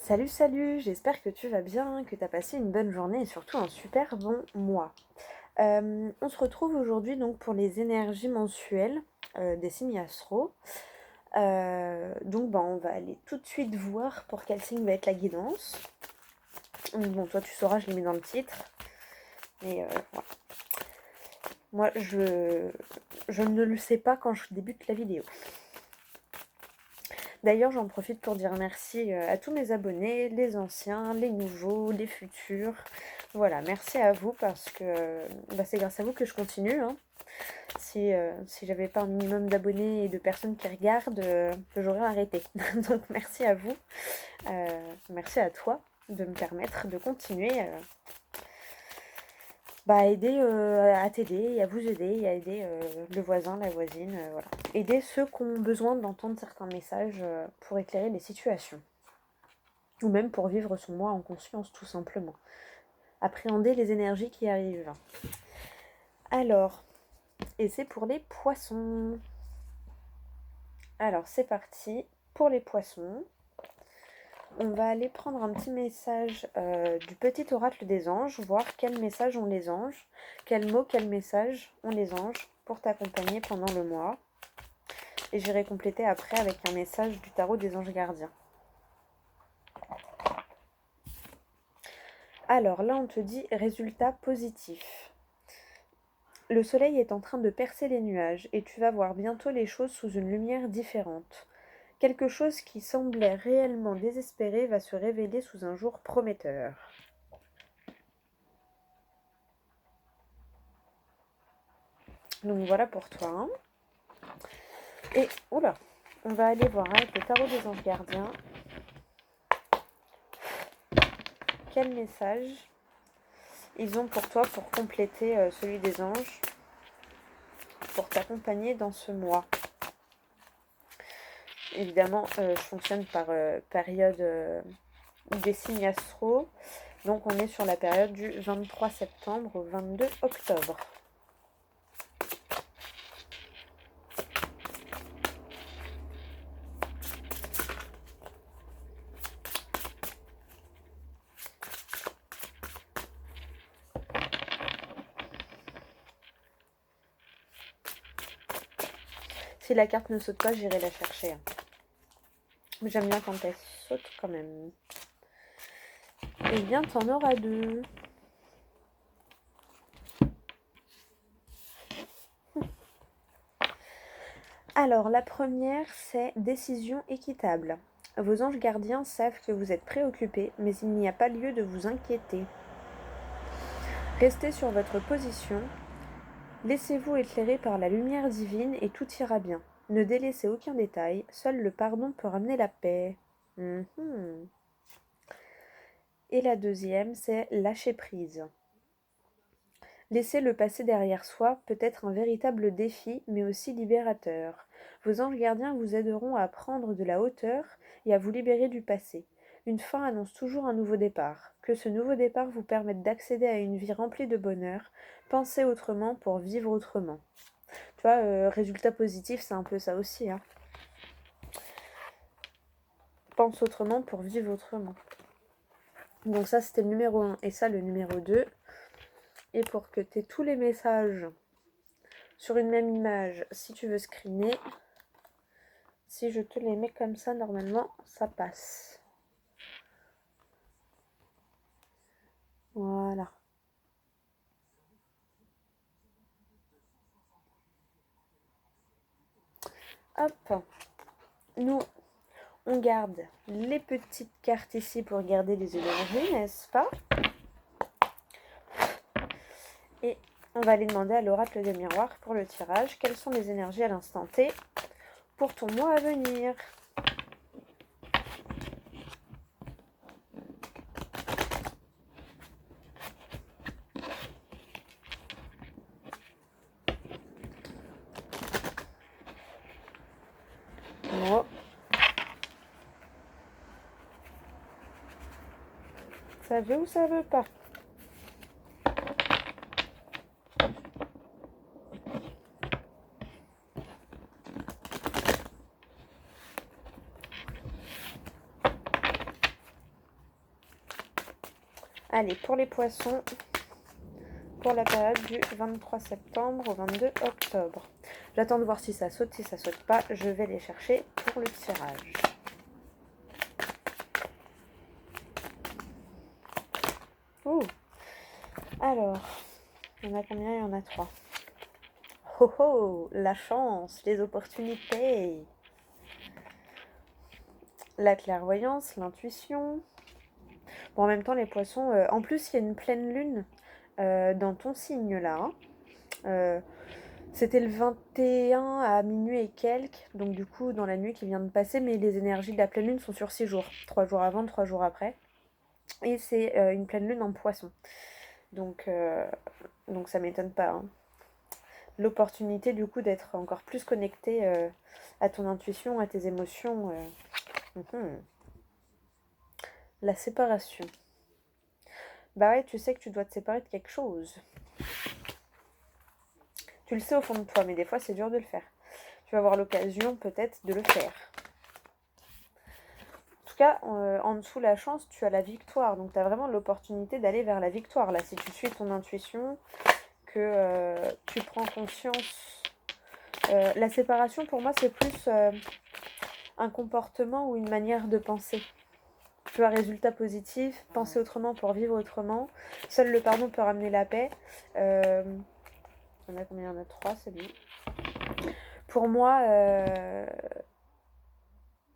Salut, salut, j'espère que tu vas bien, que tu as passé une bonne journée et surtout un super bon mois. On se retrouve aujourd'hui donc pour les énergies mensuelles des signes astro. On va aller tout de suite voir pour quel signe va être la guidance. Bon, toi tu sauras, je l'ai mis dans le titre. Mais voilà. Moi, je ne le sais pas quand je débute la vidéo. D'ailleurs, j'en profite pour dire merci à tous mes abonnés, les anciens, les nouveaux, les futurs. Voilà, merci à vous parce que c'est grâce à vous que je continue, hein. Si j'avais pas un minimum d'abonnés et de personnes qui regardent, j'aurais arrêté. Donc merci à vous, merci à toi de me permettre de continuer à t'aider et à vous aider et à aider le voisin, la voisine, voilà. Aider ceux qui ont besoin d'entendre certains messages pour éclairer les situations. Ou même pour vivre son moi en conscience, tout simplement. Appréhender les énergies qui arrivent. Alors, et c'est pour les poissons. Alors, c'est parti. Pour les poissons, on va aller prendre un petit message du petit oracle des anges, voir quel message ont les anges, quel mot, quel message ont les anges pour t'accompagner pendant le mois. Et j'irai compléter après avec un message du tarot des anges gardiens. Alors là, on te dit résultat positif. Le soleil est en train de percer les nuages et tu vas voir bientôt les choses sous une lumière différente. Quelque chose qui semblait réellement désespéré va se révéler sous un jour prometteur. Donc voilà pour toi. Hein. Et, oula, on va aller voir avec le tarot des anges gardiens. Quel message ils ont pour toi pour compléter celui des anges, pour t'accompagner dans ce mois. Évidemment, je fonctionne par période des signes astro. Donc on est sur la période du 23 septembre au 22 octobre. Si la carte ne saute pas, j'irai la chercher. J'aime bien quand elle saute quand même. Eh bien, t'en auras deux. Alors, la première, c'est décision équitable. Vos anges gardiens savent que vous êtes préoccupés, mais il n'y a pas lieu de vous inquiéter. Restez sur votre position. Laissez-vous éclairer par la lumière divine et tout ira bien. Ne délaissez aucun détail, seul le pardon peut ramener la paix. Et la deuxième, c'est lâcher prise. Laisser le passé derrière soi peut être un véritable défi, mais aussi libérateur. Vos anges gardiens vous aideront à prendre de la hauteur et à vous libérer du passé. Une fin annonce toujours un nouveau départ. Que ce nouveau départ vous permette d'accéder à une vie remplie de bonheur. Pensez autrement pour vivre autrement. Tu vois, résultat positif, c'est un peu ça aussi. Hein. Pense autrement pour vivre autrement. Donc ça, c'était le numéro 1 et ça, le numéro 2. Et pour que tu aies tous les messages sur une même image, si tu veux screener, si je te les mets comme ça, normalement, ça passe. Voilà. Hop. Nous, on garde les petites cartes ici pour garder les énergies, n'est-ce pas? Et on va aller demander à l'oracle des miroirs pour le tirage. Quelles sont les énergies à l'instant T pour ton mois à venir? Oh. Ça veut ou ça veut pas? Allez, pour les poissons, pour la période du 23 septembre au 22 octobre. J'attends de voir si ça saute. Si ça saute pas, je vais les chercher pour le tirage. Ouh. Alors, il y en a combien? Il y en a 3. Oh oh, la chance, les opportunités. La clairvoyance, l'intuition. Bon, en même temps, les poissons... en plus, il y a une pleine lune dans ton signe, là. Hein. C'était le 21 à minuit et quelques, donc du coup, dans la nuit qui vient de passer, mais les énergies de la pleine lune sont sur 6 jours. 3 jours avant, 3 jours après. Et c'est une pleine lune en poisson. Donc ça m'étonne pas. Hein. L'opportunité, du coup, d'être encore plus connecté à ton intuition, à tes émotions. La séparation. Bah ouais, tu sais que tu dois te séparer de quelque chose. Tu le sais au fond de toi, mais des fois, c'est dur de le faire. Tu vas avoir l'occasion, peut-être, de le faire. En tout cas, en dessous la chance, tu as la victoire. Donc, tu as vraiment l'opportunité d'aller vers la victoire. Là, si tu suis ton intuition, que tu prends conscience. La séparation, pour moi, c'est plus un comportement ou une manière de penser. Tu as résultat positif, penser autrement pour vivre autrement. Seul le pardon peut ramener la paix. Il y en a combien? Il y en a 3, c'est lui. Pour moi,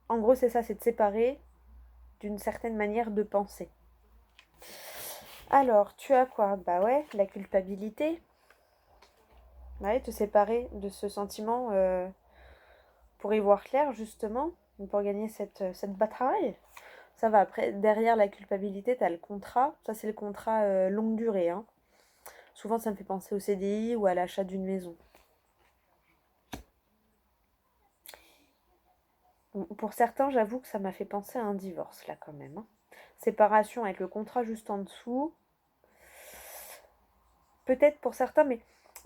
en gros, c'est ça, c'est de séparer d'une certaine manière de penser. Alors, tu as quoi? Bah ouais, la culpabilité. Ouais, te séparer de ce sentiment pour y voir clair, justement, pour gagner cette bataille. Ça va, après, derrière la culpabilité, tu as le contrat. Ça, c'est le contrat longue durée. Hein. Souvent, ça me fait penser au CDI ou à l'achat d'une maison. Bon, pour certains, j'avoue que ça m'a fait penser à un divorce, là, quand même. Hein. Séparation avec le contrat juste en dessous. Peut-être pour certains, mais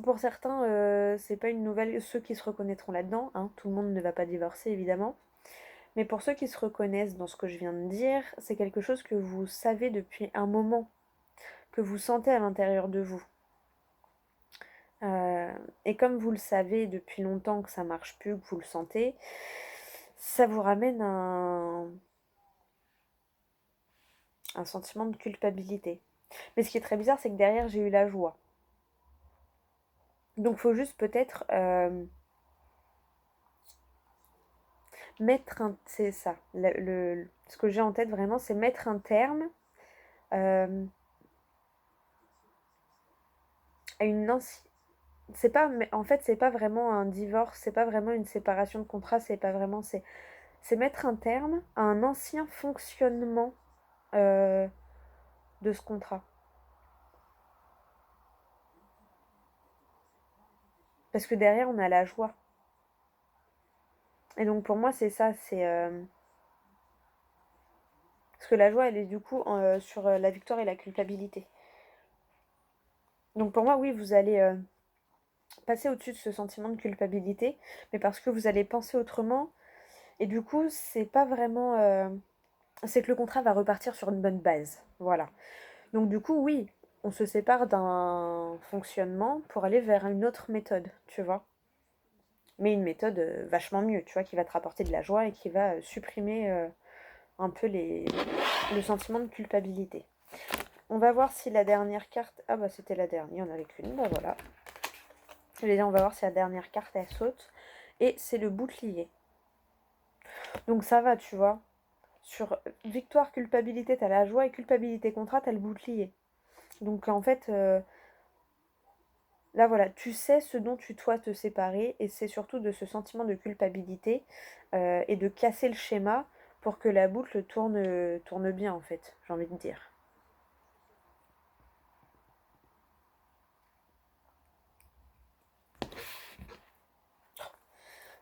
pour certains, c'est pas une nouvelle. Ceux qui se reconnaîtront là-dedans, hein, tout le monde ne va pas divorcer, évidemment. Mais pour ceux qui se reconnaissent dans ce que je viens de dire, c'est quelque chose que vous savez depuis un moment, que vous sentez à l'intérieur de vous. Et comme vous le savez depuis longtemps que ça marche plus, que vous le sentez, ça vous ramène un sentiment de culpabilité. Mais ce qui est très bizarre, c'est que derrière, j'ai eu la joie. Donc, il faut juste peut-être mettre un... C'est ça. Ce que j'ai en tête vraiment, c'est mettre un terme à une ancienne... C'est pas... En fait, c'est pas vraiment un divorce, c'est pas vraiment une séparation de contrat, c'est pas vraiment... C'est mettre un terme à un ancien fonctionnement de ce contrat. Parce que derrière, on a la joie. Et donc pour moi, c'est ça, c'est... Parce que la joie, elle est du coup sur la victoire et la culpabilité. Donc pour moi, oui, vous allez passer au-dessus de ce sentiment de culpabilité, mais parce que vous allez penser autrement. Et du coup, c'est pas vraiment... c'est que le contrat va repartir sur une bonne base. Voilà. Donc du coup, oui, on se sépare d'un fonctionnement pour aller vers une autre méthode, tu vois. Mais une méthode vachement mieux, tu vois, qui va te rapporter de la joie et qui va supprimer un peu le sentiment de culpabilité. On va voir si la dernière carte... Ah bah c'était la dernière, il n'y en avait qu'une, bah voilà. Je vais dire, on va voir si la dernière carte, elle saute. Et c'est le bouclier. Donc ça va, tu vois. Sur victoire, culpabilité, t'as la joie, et culpabilité, contrat, t'as le bouclier. Donc en fait, là voilà, tu sais ce dont tu dois te séparer, et c'est surtout de ce sentiment de culpabilité et de casser le schéma pour que la boucle tourne bien en fait, j'ai envie de dire.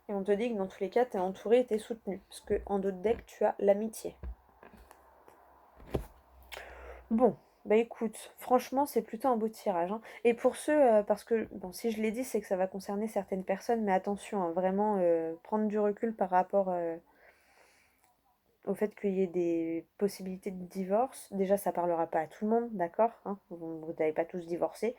Et on te dit que dans tous les cas, tu es entouré et tu es soutenu. Parce qu'en d'autres decks, tu as l'amitié. Bon, bah écoute, franchement, c'est plutôt un beau tirage. Hein. Et pour ceux, parce que, bon, si je l'ai dit, c'est que ça va concerner certaines personnes, mais attention, hein, vraiment, prendre du recul par rapport au fait qu'il y ait des possibilités de divorce. Déjà, ça parlera pas à tout le monde, d'accord, hein, vous n'allez pas tous divorcer,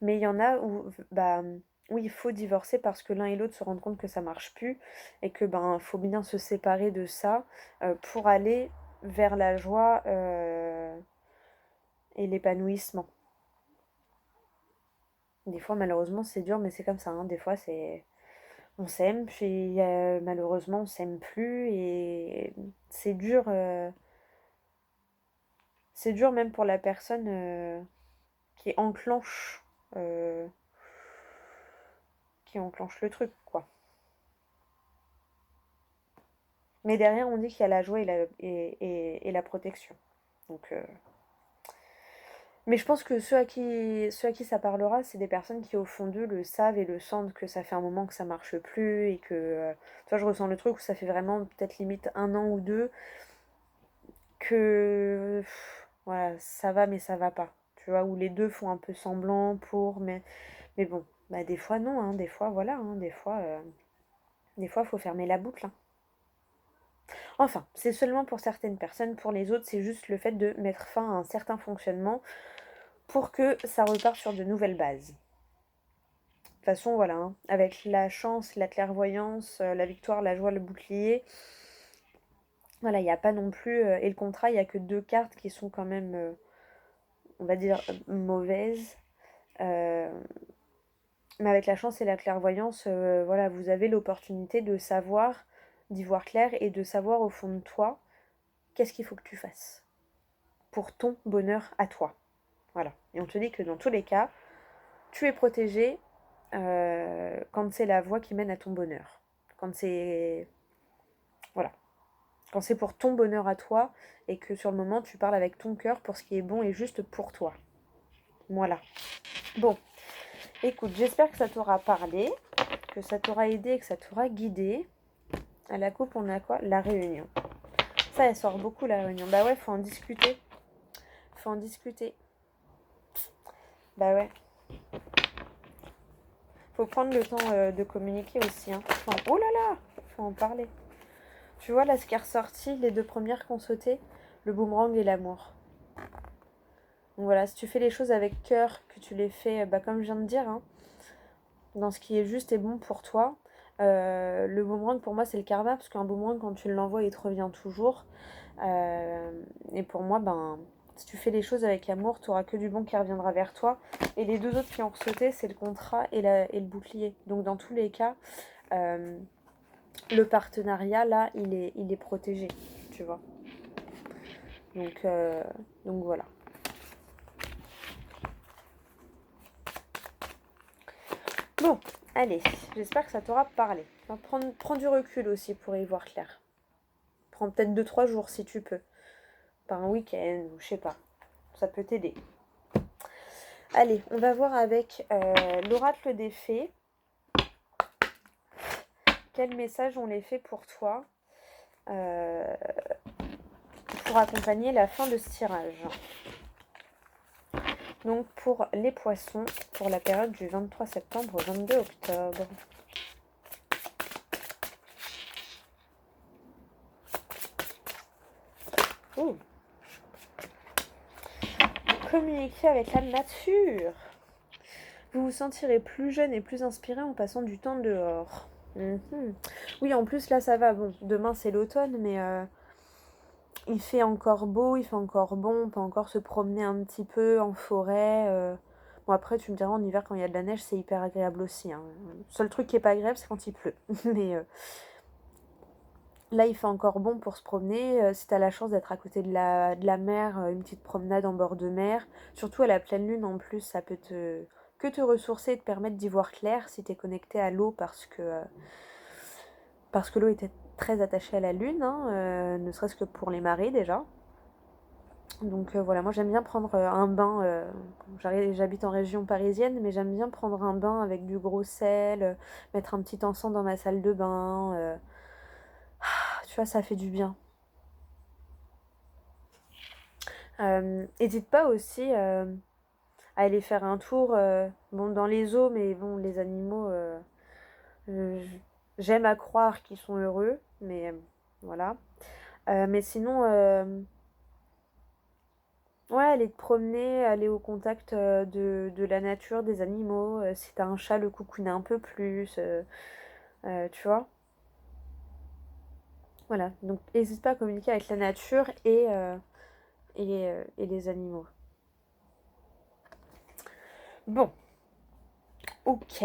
mais il y en a où, bah, où il faut divorcer parce que l'un et l'autre se rendent compte que ça marche plus et que ben faut bien se séparer de ça pour aller vers la joie et l'épanouissement. Des fois, malheureusement, c'est dur, mais c'est comme ça, hein. Des fois, c'est on s'aime, puis malheureusement, on s'aime plus et c'est dur. C'est dur même pour la personne qui enclenche, euh, qui enclenche le truc, quoi. Mais derrière, on dit qu'il y a la joie et la protection. Donc, mais je pense que ceux à qui ça parlera, c'est des personnes qui, au fond d'eux, le savent et le sentent que ça fait un moment que ça marche plus et que, toi, je ressens le truc où ça fait vraiment peut-être limite 1 an ou 2 que, voilà, ça va, mais ça va pas. Tu vois, où les deux font un peu semblant mais bon, bah des fois non, hein, des fois voilà, hein, des fois faut fermer la boucle, hein. Enfin, c'est seulement pour certaines personnes, pour les autres, c'est juste le fait de mettre fin à un certain fonctionnement pour que ça reparte sur de nouvelles bases. De toute façon, voilà, hein, avec la chance, la clairvoyance, la victoire, la joie, le bouclier, voilà, il n'y a pas non plus. Et le contrat, il n'y a que 2 cartes qui sont quand même, on va dire, mauvaises. Euh, mais avec la chance et la clairvoyance, voilà, vous avez l'opportunité de savoir, d'y voir clair et de savoir au fond de toi qu'est-ce qu'il faut que tu fasses pour ton bonheur à toi. Voilà. Et on te dit que dans tous les cas, tu es protégé quand c'est la voie qui mène à ton bonheur. Quand c'est. Voilà. Quand c'est pour ton bonheur à toi et que sur le moment tu parles avec ton cœur pour ce qui est bon et juste pour toi. Voilà. Bon, écoute, j'espère que ça t'aura parlé, que ça t'aura aidé, que ça t'aura guidé. À la coupe, on a quoi? La réunion. Ça, elle sort beaucoup la réunion. Bah ouais, faut en discuter. Faut en discuter. Bah ouais. Faut prendre le temps de communiquer aussi, hein. Oh là là, faut en parler. Tu vois là ce qui est ressorti, les 2 premières qu'on sauté, le boomerang et l'amour. Donc voilà, si tu fais les choses avec cœur, que tu les fais, bah, comme je viens de dire, hein, dans ce qui est juste et bon pour toi, le boomerang pour moi c'est le karma, parce qu'un boomerang quand tu l'envoies il te revient toujours. Et pour moi, ben, si tu fais les choses avec amour, tu auras que du bon qui reviendra vers toi. Et les 2 autres qui ont sauté, c'est le contrat et le bouclier. Donc dans tous les cas, euh, le partenariat là, il est protégé, tu vois. Donc, euh, donc voilà. Bon, allez, j'espère que ça t'aura parlé. Prends du recul aussi pour y voir clair. Prends peut-être 2-3 jours si tu peux. Pas un week-end ou je sais pas. Ça peut t'aider. Allez, on va voir avec l'oracle des fées. Quel message on les fait pour toi pour accompagner la fin de ce tirage. Donc pour les poissons, pour la période du 23 septembre au 22 octobre. Ouh. Communiquer avec la nature. Vous vous sentirez plus jeune et plus inspiré en passant du temps dehors. Oui, en plus là ça va. Bon, demain c'est l'automne, mais il fait encore beau, il fait encore bon, on peut encore se promener un petit peu en forêt. Bon après tu me diras en hiver quand il y a de la neige c'est hyper agréable aussi, hein. Le seul truc qui est pas agréable c'est quand il pleut. Mais là il fait encore bon pour se promener. Si t'as la chance d'être à côté de la mer, une petite promenade en bord de mer. Surtout à la pleine lune en plus ça peut te ressourcer et te permettre d'y voir clair si t'es connecté à l'eau parce que l'eau était très attachée à la lune, hein, ne serait-ce que pour les marées déjà. Donc voilà, moi j'aime bien prendre un bain. J'habite en région parisienne, mais j'aime bien prendre un bain avec du gros sel, mettre un petit encens dans ma salle de bain. Tu vois, ça fait du bien. N'hésite pas aussi à aller faire un tour bon, dans les eaux, mais bon, les animaux, euh, j'aime à croire qu'ils sont heureux, mais voilà. Mais sinon, ouais, aller te promener, aller au contact de la nature, des animaux. Si t'as un chat, le coucouner un peu plus. Tu vois? Voilà. Donc, n'hésite pas à communiquer avec la nature et les animaux. Bon, ok.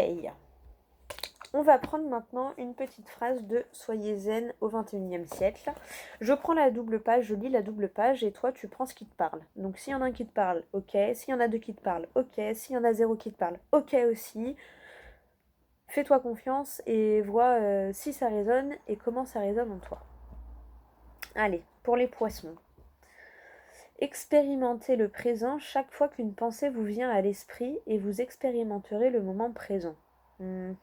On va prendre maintenant une petite phrase de Soyez zen au XXIe siècle. Je prends la double page, je lis la double page et toi tu prends ce qui te parle. Donc s'il y en a un qui te parle, ok. S'il y en a deux qui te parlent, ok. S'il y en a zéro qui te parle, ok aussi. Fais-toi confiance et vois si ça résonne et comment ça résonne en toi. Allez, pour les poissons. Expérimentez le présent chaque fois qu'une pensée vous vient à l'esprit et vous expérimenterez le moment présent. Mhm.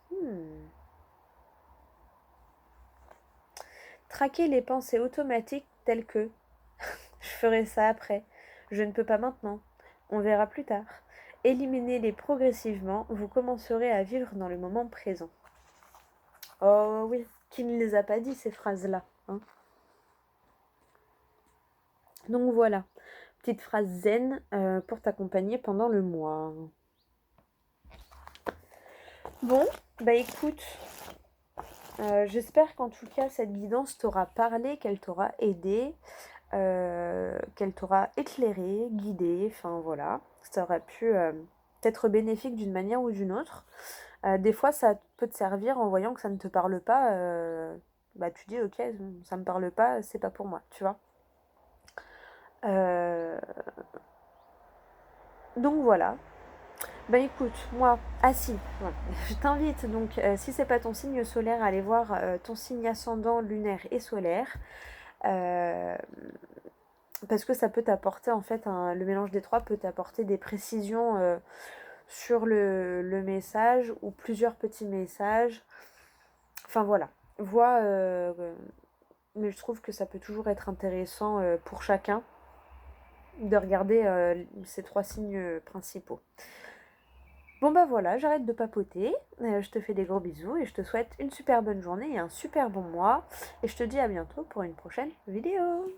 Traquez les pensées automatiques telles que je ferai ça après, je ne peux pas maintenant, on verra plus tard. Éliminez-les progressivement, vous commencerez à vivre dans le moment présent. Oh oui, qui ne les a pas dit ces phrases-là, hein. Donc voilà, petite phrase zen pour t'accompagner pendant le mois. Bon, bah écoute, j'espère qu'en tout cas cette guidance t'aura parlé, qu'elle t'aura aidé, qu'elle t'aura éclairé, guidé, enfin voilà. Ça aurait pu être bénéfique d'une manière ou d'une autre. Des fois ça peut te servir en voyant que ça ne te parle pas, bah tu dis ok, ça me parle pas, c'est pas pour moi, tu vois. Euh, donc voilà. Bah écoute, moi, ah si, ouais. Je t'invite donc, si c'est pas ton signe solaire, à aller voir ton signe ascendant, lunaire et solaire. Euh, Parce que ça peut t'apporter, en fait, le mélange des trois peut t'apporter des précisions sur le message ou plusieurs petits messages. Enfin voilà, vois, mais je trouve que ça peut toujours être intéressant pour chacun de regarder ces trois signes principaux. Bon bah voilà, j'arrête de papoter, je te fais des gros bisous et je te souhaite une super bonne journée et un super bon mois. Et je te dis à bientôt pour une prochaine vidéo.